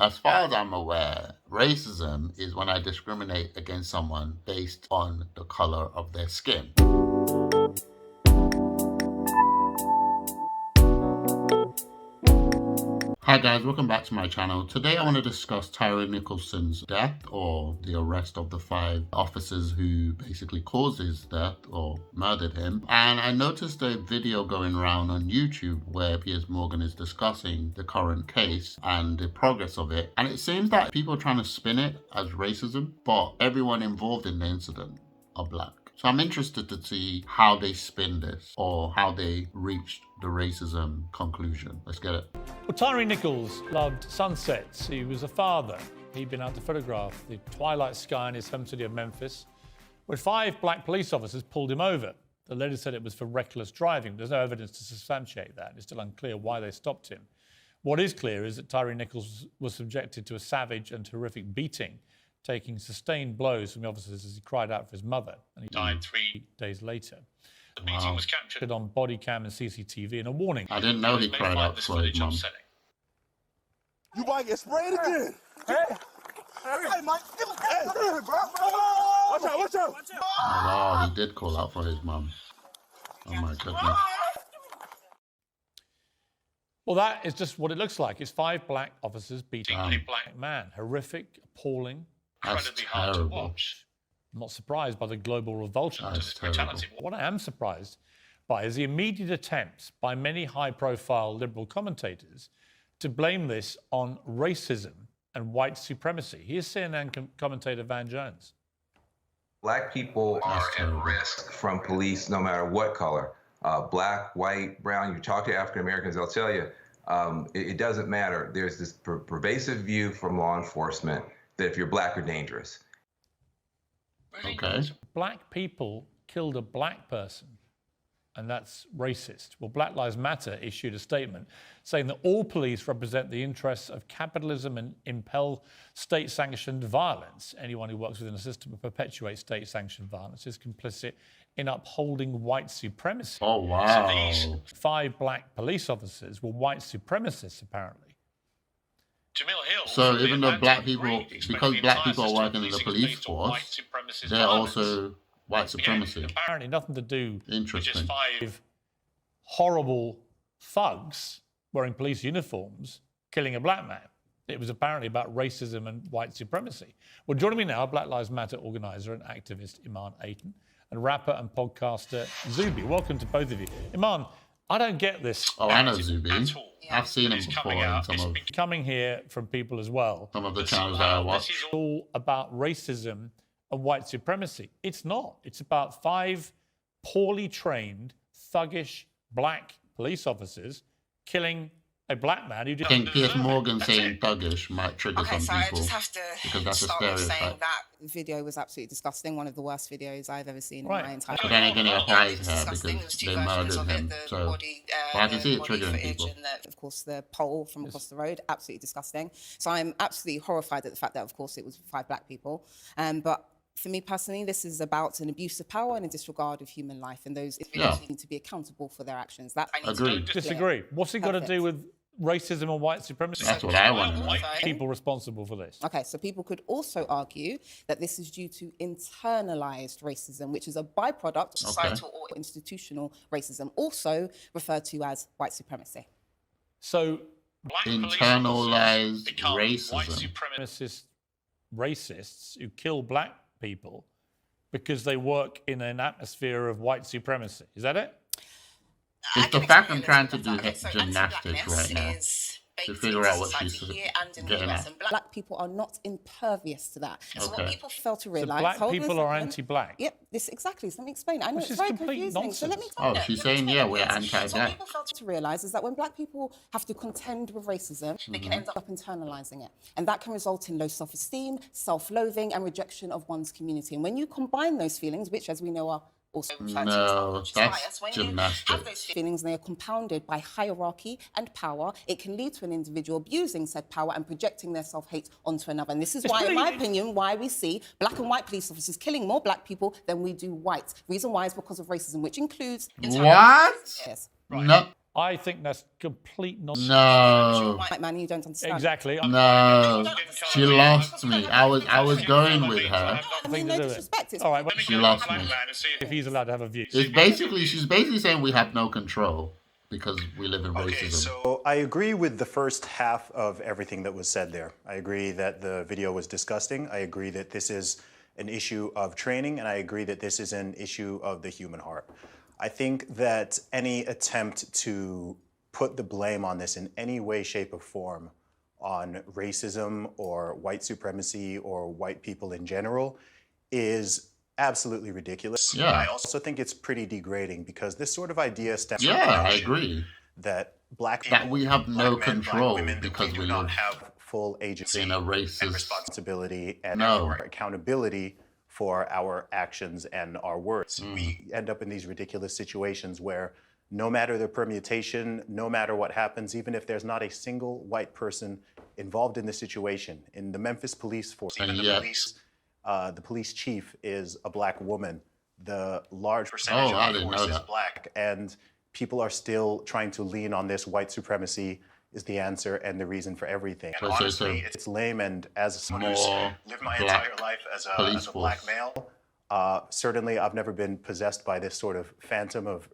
As far as I'm aware, racism is when I discriminate against someone based on the color of their skin. Hi guys, welcome back to my channel. Today I want to discuss Tyre Nicholson's death, or the arrest of the 5 officers who basically caused his death or murdered him. And I noticed a video going around on YouTube where Piers is discussing the current case and the progress of it. And it seems that people are trying to spin it as racism, but everyone involved in the incident are black. So I'm interested to see how they spin this or how they reached the racism conclusion. Let's get it. Well, Tyre Nichols loved sunsets. He was a father. He'd been out to photograph the twilight sky in his home city of Memphis when 5 black police officers pulled him over. The letter said it was for reckless driving. There's no evidence to substantiate that. It's still unclear why they stopped him. What is clear is that Tyre Nichols was subjected to a savage and horrific beating, taking sustained blows from the officers as he cried out for his mother, and he died 3 days later. The beating was captured on body cam and CCTV, and a warning. I didn't know he cried out for his mum. You might get sprayed again. Hey, Mike. Hey, bro. Watch out. Oh, wow, he did call out for his mum. Oh my goodness. Well, that is just what it looks like. It's 5 black officers beating a black man. Horrific, appalling, incredibly hard to watch. I'm not surprised by the global revulsion to this brutality. What I am surprised by is the immediate attempts by many high-profile liberal commentators to blame this on racism and white supremacy. Here's CNN commentator Van Jones. Black people are at risk from police no matter what color. Black, white, brown, you talk to African Americans, they'll tell you it doesn't matter. There's this pervasive view from law enforcement that if you're black, you're dangerous. Okay. Black people killed a black person, and that's racist. Well, Black Lives Matter issued a statement saying that all police represent the interests of capitalism and impel state-sanctioned violence. Anyone who works within a system that perpetuates state-sanctioned violence is complicit in upholding white supremacy. Oh, wow. So these 5 black police officers were white supremacists, apparently. So even though black people, because black people are working in the police force, they're also white supremacy. Apparently nothing to do with Interesting. just 5 horrible thugs wearing police uniforms killing a black man. It was apparently about racism and white supremacy. Well, joining me now, Black Lives Matter organizer and activist Iman Ayton, and rapper and podcaster Zuby. Welcome to both of you. Iman, I don't get this. Oh, I know Zuby. I've seen him before in some coming here from people as well. of the channels that I watch. This is all about racism and white supremacy. It's not. It's about 5 poorly trained, thuggish black police officers killing a black man who did. I think Piers Morgan saying thuggish might trigger some I people just have to because that's a start with saying stereotype. that the video was absolutely disgusting. One of the worst videos I've ever seen in my entire But life. then again, it applies It was here disgusting. because There was 2 they versions murdered of him. it, the So body, but I can see it body triggering footage people. and of course, the pole from across the road, absolutely disgusting. So I'm absolutely horrified at the fact that, of course, it was 5 black people. But for me personally, this is about an abuse of power and a disregard of human life, and those individuals need to be accountable for their actions. That Agreed. Disagree. What's it got to do with racism and white supremacy? That's what I want to know. People responsible for this. Okay, so people could also argue that this is due to internalized racism, which is a byproduct of societal or institutional racism, also referred to as white supremacy. So, Internalized racism. white supremacist racists who kill black people because they work in an atmosphere of white supremacy. Is that it? It's the fact I'm trying to do gymnastics right now to figure out what she's getting at. Black people are not impervious to that. So what people fail to So realise... black people are anti-black. Yep, this exactly. So let me explain. I know Which it's is very complete confusing. nonsense. So let me explain. Oh, she's saying, yeah, we're So anti-black. what people fail to realise is that when black people have to contend with racism, they can end up internalising it. And that can result in low self-esteem, self-loathing and rejection of one's community. And when you combine those feelings, which as we know are also No, that's gymnastics. those feelings and they are compounded by hierarchy and power, it can lead to an individual abusing said power and projecting their self-hate onto another. And this is why, in my opinion, why we see black and white police officers killing more black people than we do white. Reason why is because of racism, which includes... What? Yes. No. I think that's complete nonsense. No. White man, you don't understand. Exactly. No. She lost me. I was going with her. I mean, no disrespect. It's All right, well, She lost me. if he's allowed to have a view. She's basically saying we have no control because we live in racism. So I agree with the first half of everything that was said there. I agree that the video was disgusting. I agree that this is an issue of training, and I agree that this is an issue of the human heart. I think that any attempt to put the blame on this in any way, shape, or form on racism or white supremacy or white people in general is absolutely ridiculous. Yeah. I also think it's pretty degrading because this sort of idea stems from Yeah, the I notion agree. that black people, That we have no black men, control black women, that because we do we not live have full agency in a and racist. responsibility and No. accountability for our actions and our words. We end up in these ridiculous situations where no matter the permutation, no matter what happens, even if there's not a single white person involved in the situation, in the Memphis police force, And even yet- the police chief is a black woman. The large percentage I of the didn't force know is that. black, and people are still trying to lean on this white supremacy is the answer and the reason for everything. And So- honestly, it's lame. And as someone who's More lived my black entire life as police a black force. male, certainly I've never been possessed by this sort of phantom of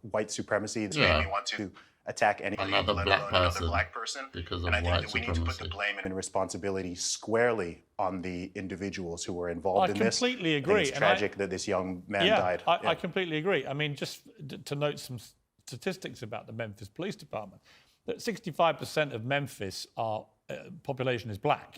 white supremacy that Yeah. made me want to attack anybody, Another let black alone another person black person. because of And I think white that we need to put the supremacy. blame and responsibility squarely on the individuals who were involved I in this. completely I think agree, it's and tragic that this young man died. I completely agree. I mean, just to note some statistics about the Memphis Police Department, that 65% of Memphis population is black.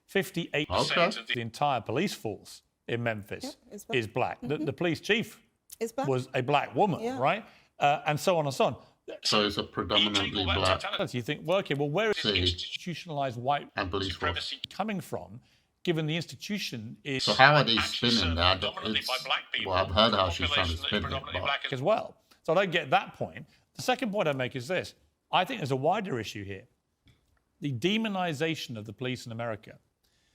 58% of the entire police force in Memphis is black. The police chief It's black. was a black woman, right? And so on and so on. So it's a predominantly black You think, well, okay, well, where is See. institutionalized white and police force. supremacy coming from, given the institution is So how are they spinning that? predominantly by black people? Well, I've heard how she's trying to population that is spin it, predominantly but black as well. So I don't get that point. The second point I make is this. I think there's a wider issue here. The demonization of the police in America,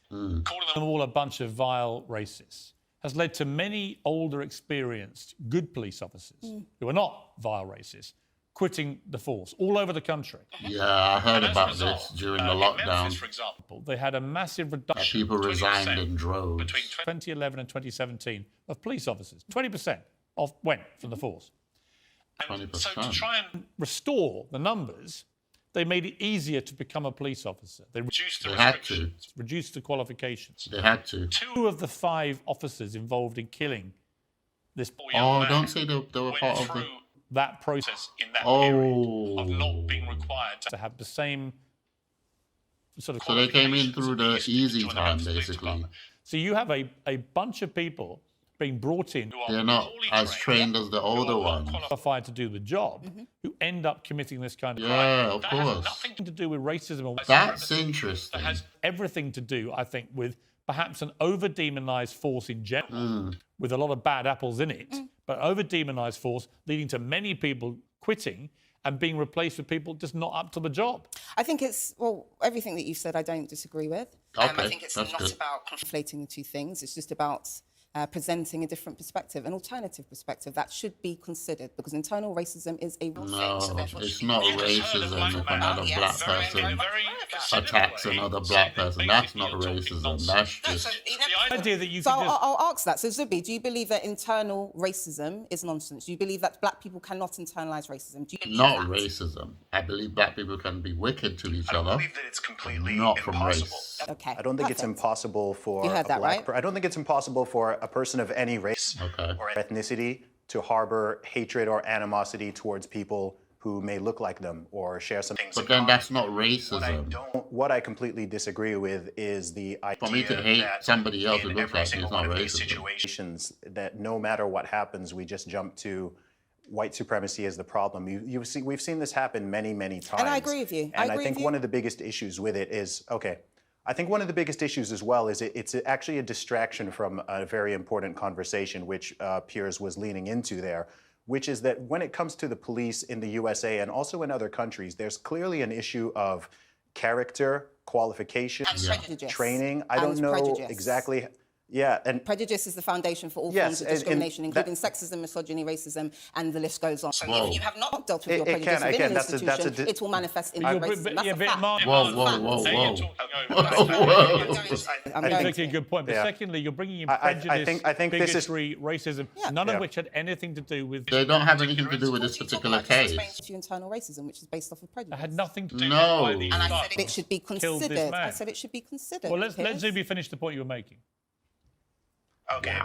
calling them all a bunch of vile racists, has led to many older, experienced, good police officers who are not vile racists quitting the force all over the country. yeah, I heard about this during the In lockdown. Memphis, for example, they had a massive reduction. People 20% resigned in droves. between 2011 and 2017 of police officers. 20% went from the force. And so to 20%. try and restore the numbers, they made it easier to become a police officer. They reduced the They had restrictions, reduced the qualifications. They had to. 2 of the 5 officers involved in killing this poor young Oh, man don't say they were went part of the. through that process in that Oh. period of not being required to have the same sort of. So they came in through the qualifications to easy join the time, Memphis Police basically. Department. So you have a bunch of people being brought in who are They're not poorly as trained as the who older are not ones. qualified to do the job, who end up committing this kind of Yeah, crime. of That course. has nothing to do with racism or white That's supremacy. interesting. That has everything to do, I think, with perhaps an over-demonized force in general, with a lot of bad apples in it, but over-demonized force leading to many people quitting and being replaced with people just not up to the job. I think it's, well, everything that you've said, I don't disagree with. I Okay, think it's that's not good. about conflating the two things. It's just about presenting a different perspective, an alternative perspective that should be considered, because internal racism is a real thing. No, So therefore it's should not be- racism if another Yes. black Very, person very attacks another black person. That's not racism. That's No, just. so, The idea that you so could just... I'll ask that. So Zubi, do you believe that internal racism is nonsense? Do you believe that black people cannot internalize racism? Do you believe Not that? racism. I believe black people can be wicked to each I don't other, believe that it's completely not from impossible. race. Okay. I don't think it's perfect. impossible for You heard a that, black right? I don't think it's impossible for a person of any race Okay. or ethnicity to harbor hatred or animosity towards people who may look like them or share some things. But in then common. that's not What I racism. what I completely disagree with is the idea For me to hate that somebody else who in looks every like me single is not one of these racism. situations that no matter what happens, we just jump to white supremacy as the problem. We've seen this happen many, many times. And I agree with you. I And I agree think with you. one of the biggest issues with it is, I think one of the biggest issues as well is it's actually a distraction from a very important conversation, which Piers was leaning into there, which is that when it comes to the police in the USA and also in other countries, there's clearly an issue of character, qualification, And prejudice. training. I And don't know prejudice. exactly Yeah, and Prejudice is the foundation for all Yes, forms of and discrimination, that- including sexism, misogyny, racism, and the list goes on. So Whoa. if you have not dealt with your It prejudice can, within again, an that's a- institution, it will manifest in You're racism. That's yeah, a but fact. Mark, Whoa, That's a whoa, fact. whoa, There whoa. you're I'm You're going making a to. good point. But Yeah. secondly, you're bringing in I prejudice, think this is- bigotry, racism, none Yeah. of which had anything to do with... They don't have anything to do with this particular case. To internal racism, which is based off of prejudice. It had nothing to do No. with why these And I thugs said it should be killed considered. this man. I said it should be considered. Well, let Piers. Zuby finish the point you were making. Okay,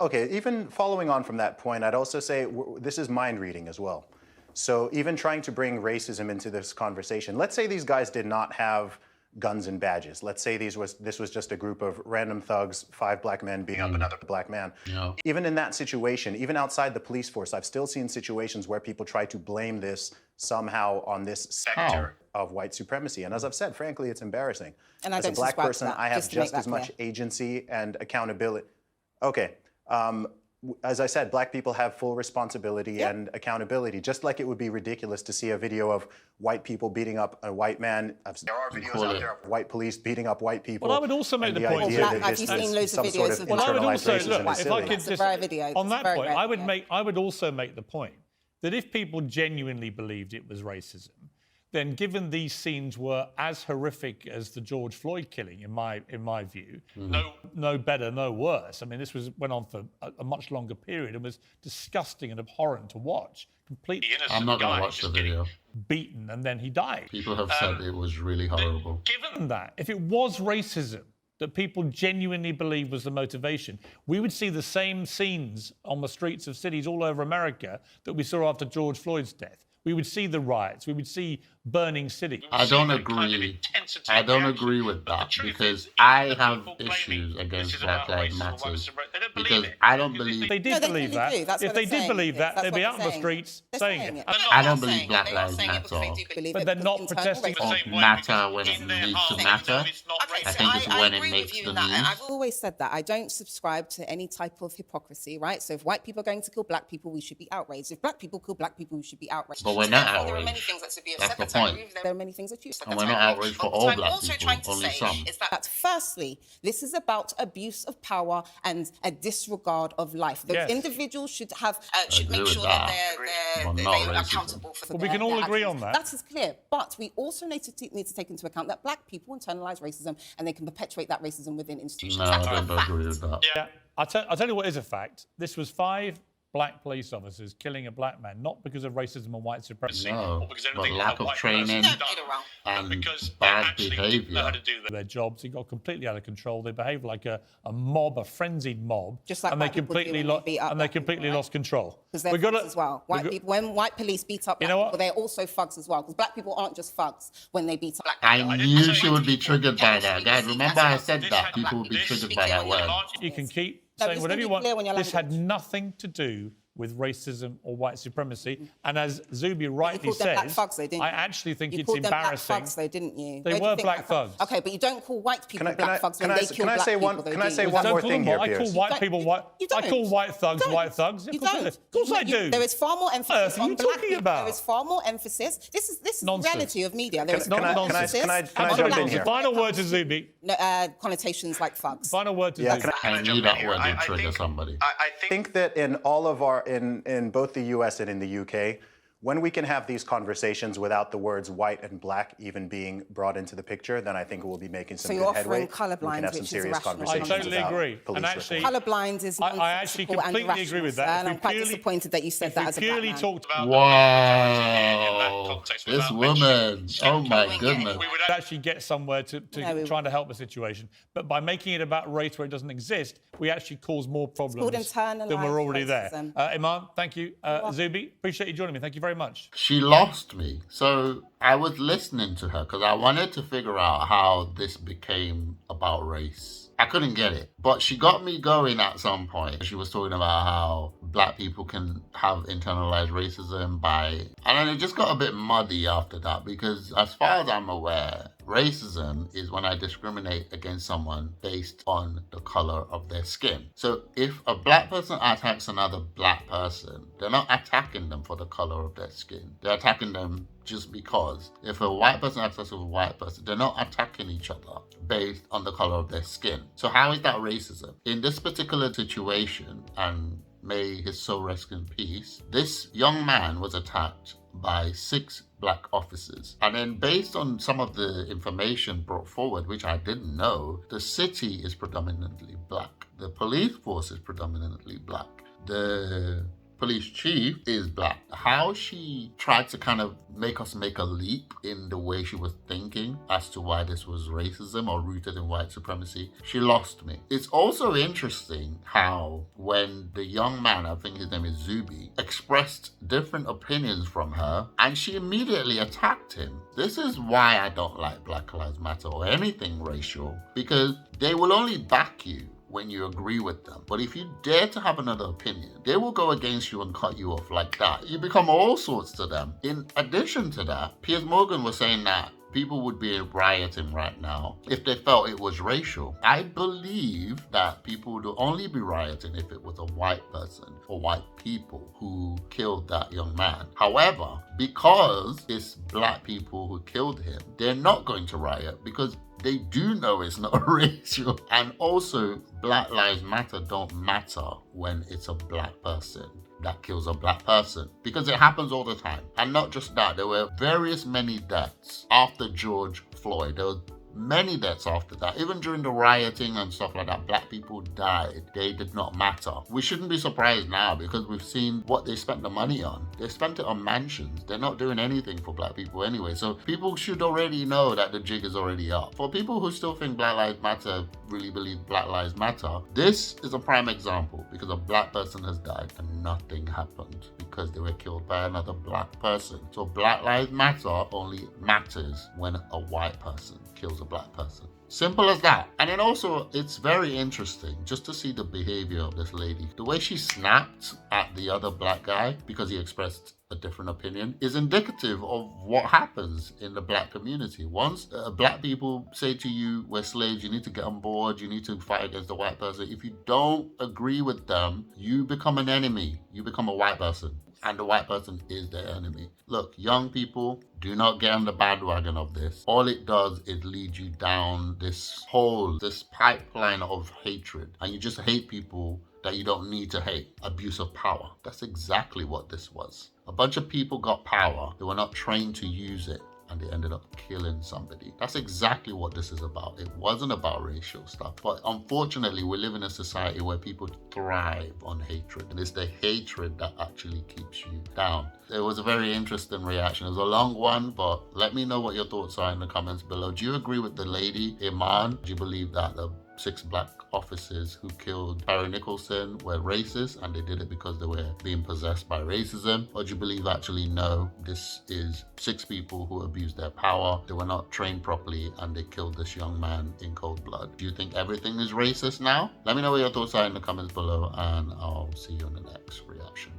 Okay, even following on from that point, I'd also say this is mind reading as well. So even trying to bring racism into this conversation, let's say these guys did not have guns and badges. Let's say this was just a group of random thugs, 5 black men beating up another black man. Yeah. Even in that situation, even outside the police force, I've still seen situations where people try to blame this somehow on this sector of white supremacy. And as I've said, frankly, it's embarrassing. And I As a don't black subscribe to person, that, I have just to make just that as much clear. agency and accountability. Okay. As I said, black people have full responsibility and accountability, just like it would be ridiculous to see a video of white people beating up a white man. There are videos out there of white police beating up white people. Well, I would also make and the point idea that that Have this you is seen loads of some sort videos of of Well, I would internalized also, racism look, is if I silly. could That's a just, rare video. on It's that very point, rare, I would also make the point that if people genuinely believed it was racism, then given these scenes were as horrific as the George Floyd killing, in my view, no better, no worse. I mean, this went on for a much longer period and was disgusting and abhorrent to watch. Completely innocent. I'm not going guy to watch the just video. beaten and then he died. People have said it was really horrible. Given that, if it was racism that people genuinely believe was the motivation, we would see the same scenes on the streets of cities all over America that we saw after George Floyd's death. We would see the riots. We would see burning cities. I don't agree. I don't agree with that because I have issues against Black Lives Matter because I don't believe. If they did No, they believe clearly that, do. That's if what they they're did saying, believe Piers. that, That's they'd be what out on the they're saying. streets They're saying saying it. it. I don't believe Black Lives Matter Believe or matter when it needs to matter. I think it's when it makes the news. I've always said that. I don't subscribe to any type of hypocrisy, right? So if white people are going to kill black people, we should be outraged. If black people kill black people, we should be outraged. But we're not There are outraged. many things that should be That's the upset. point. There are many things that you And we're not outraged for all black people, only some. is that firstly, this is about abuse of power and a disregard of life. Those Yes. individuals should have should agree make with sure that. that But they're not they are racism. accountable for Well, we their can all their agree actions. on that. That is clear. But we also need to take into account that black people internalize racism and they can perpetuate that racism within institutions. No, That's I a don't fact. agree with that. Yeah, I'll tell you what is a fact. This was 5 black police officers killing a black man, not because of racism and white supremacy, No, or because but anything lack a of white training person Either wrong. and because they bad actually didn't know how behavior. to do their jobs. It got completely out of control. They behaved like a mob, a frenzied mob, Just like and they white people do completely when they beat up black people, right? lost control. Because they're thugs as well. When white police beat up black know what? people, they're also thugs as well. Because black people aren't just thugs when they beat up black I people. knew she would be triggered by that. Guys, remember I said that people would be triggered by that word. You can keep No, saying just whatever be you want. clear on your This had language. nothing to do with racism or white supremacy. And as Zuby You rightly called them black says, thugs, though, didn't you? I actually think You it's called them black embarrassing. thugs, though, didn't you? They Where do you were think black thugs. Okay, but you don't call white people Can I- black thugs when can I- they kill can I black say people. one- though, can I do say you? one Don't more call thing them here, white. I call Piers? white people white. You I call don't. white thugs You don't. white thugs. You Of course I do. don't. Of course I do. There is far more emphasis earth are on you black talking people. about? There is far more emphasis. This is the Nonsense. reality of media. There is Can far I- more can I- emphasis can I on jump black in here? people. Final word to Zuby. Connotations like thugs. Final word to Yeah, Zuby. I knew that word would trigger somebody. I think that in all of our, in both the US and in the UK, when we can have these conversations without the words white and black even being brought into the picture, then I think we'll be making some So good you're headway. offering colourblind, We can have some which is serious irrational. I conversations totally about agree. police And actually, reform. Colourblind is I actually nonsensical and completely agree with that. irrational, and If I'm we quite purely- disappointed that you said If that we as a purely black man. talked about Wow. This woman. Oh my goodness. we would actually get somewhere to No, we trying to help the situation. But by making it about race where it doesn't exist, we actually cause more problems than internalised we're already there. racism. Iman, thank you. Zuby, appreciate you joining me. Thank you very much. She lost me. So I was listening to her because I wanted to figure out how this became about race. I couldn't get it, but she got me going at some point. She was talking about how black people can have internalized racism by, and then it just got a bit muddy after that because as far as I'm aware, Racism is when I discriminate against someone based on the color of their skin. So if a black person attacks another black person, they're not attacking them for the color of their skin. They're attacking them just because. If a white person attacks a white person, they're not attacking each other based on the color of their skin. So how is that racism? In this particular situation, and may his soul rest in peace, this young man was attacked by 6 black officers. And then based on some of the information brought forward, which I didn't know, the city is predominantly black. The police force is predominantly black. The police chief is black. How she tried to kind of make us make a leap in the way she was thinking as to why this was racism or rooted in white supremacy, she lost me. It's also interesting how when the young man, I think his name is Zuby, expressed different opinions from her and she immediately attacked him. This is why I don't like Black Lives Matter or anything racial, because they will only back you when you agree with them. But if you dare to have another opinion, they will go against you and cut you off like that. You become all sorts to them. In addition to that, Piers Morgan was saying that people would be rioting right now if they felt it was racial. I believe that people would only be rioting if it was a white person or white people who killed that young man. However, because it's black people who killed him, they're not going to riot because they do know it's not racial. And also, Black Lives Matter don't matter when it's a black person that kills a black person, because it happens all the time. And not just that, there were many deaths after George Floyd. There were many deaths after that. Even during the rioting and stuff like that, black people died. They did not matter. We shouldn't be surprised now because we've seen what they spent the money on. They spent it on mansions. They're not doing anything for black people anyway. So people should already know that the jig is already up. For people who still think Black Lives Matter, really believe Black Lives Matter, this is a prime example because a black person has died and nothing happened because they were killed by another black person. So Black Lives Matter only matters when a white person kills a black person. Simple as that. And then also, it's very interesting just to see the behavior of this lady. The way she snapped at the other black guy because he expressed a different opinion is indicative of what happens in the black community. Once black people say to you, we're slaves, you need to get on board, you need to fight against the white person. If you don't agree with them, you become an enemy. You become a white person. And the white person is their enemy. Look, young people, do not get on the bandwagon of this. All it does is lead you down this pipeline of hatred. And you just hate people that you don't need to hate. Abuse of power. That's exactly what this was. A bunch of people got power. They were not trained to use it, and they ended up killing somebody. That's exactly what this is about. It wasn't about racial stuff. But unfortunately, we live in a society where people thrive on hatred. And it's the hatred that actually keeps you down. It was a very interesting reaction. It was a long one, but let me know what your thoughts are in the comments below. Do you agree with the lady, Iman? Do you believe that the 6 black officers who killed Tyre Nichols were racist and they did it because they were being possessed by racism? Or do you believe actually no, this is 6 people who abused their power, they were not trained properly, and they killed this young man in cold blood? Do you think everything is racist now? Let me know what your thoughts are in the comments below, and I'll see you in the next reaction.